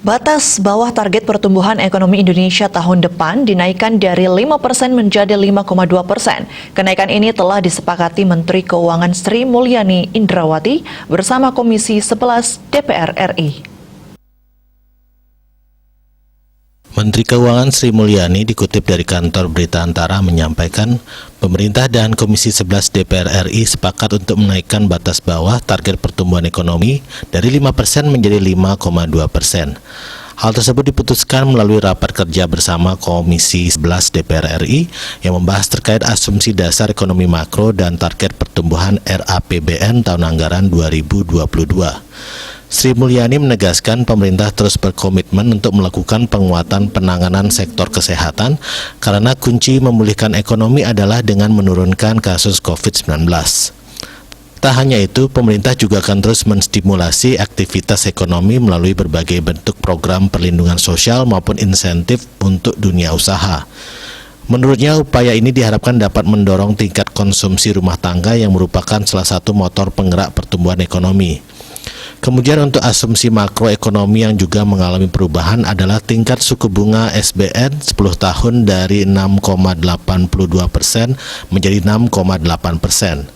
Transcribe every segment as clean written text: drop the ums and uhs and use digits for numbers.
Batas bawah target pertumbuhan ekonomi Indonesia tahun depan dinaikkan dari 5% menjadi 5,2%. Kenaikan ini telah disepakati Menteri Keuangan Sri Mulyani Indrawati bersama Komisi 11 DPR RI. Menteri Keuangan Sri Mulyani dikutip dari kantor berita Antara menyampaikan pemerintah dan Komisi 11 DPR RI sepakat untuk menaikkan batas bawah target pertumbuhan ekonomi dari 5% menjadi 5,2%. Hal tersebut diputuskan melalui rapat kerja bersama Komisi 11 DPR RI yang membahas terkait asumsi dasar ekonomi makro dan target pertumbuhan RAPBN tahun anggaran 2022. Sri Mulyani menegaskan pemerintah terus berkomitmen untuk melakukan penguatan penanganan sektor kesehatan karena kunci memulihkan ekonomi adalah dengan menurunkan kasus COVID-19. Tak hanya itu, pemerintah juga akan terus menstimulasi aktivitas ekonomi melalui berbagai bentuk program perlindungan sosial maupun insentif untuk dunia usaha. Menurutnya, upaya ini diharapkan dapat mendorong tingkat konsumsi rumah tangga yang merupakan salah satu motor penggerak pertumbuhan ekonomi. Kemudian untuk asumsi makroekonomi yang juga mengalami perubahan adalah tingkat suku bunga SBN 10 tahun dari 6,82% menjadi 6,8%.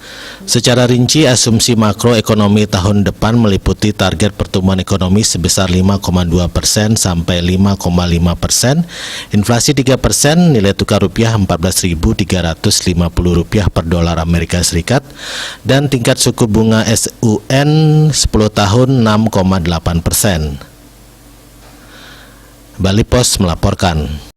Secara rinci, asumsi makroekonomi tahun depan meliputi target pertumbuhan ekonomi sebesar 5,2% sampai 5,5%, inflasi 3%, nilai tukar rupiah Rp14.350 per dolar Amerika Serikat, dan tingkat suku bunga SUN 10 tahun 6,8%. Bali Pos melaporkan.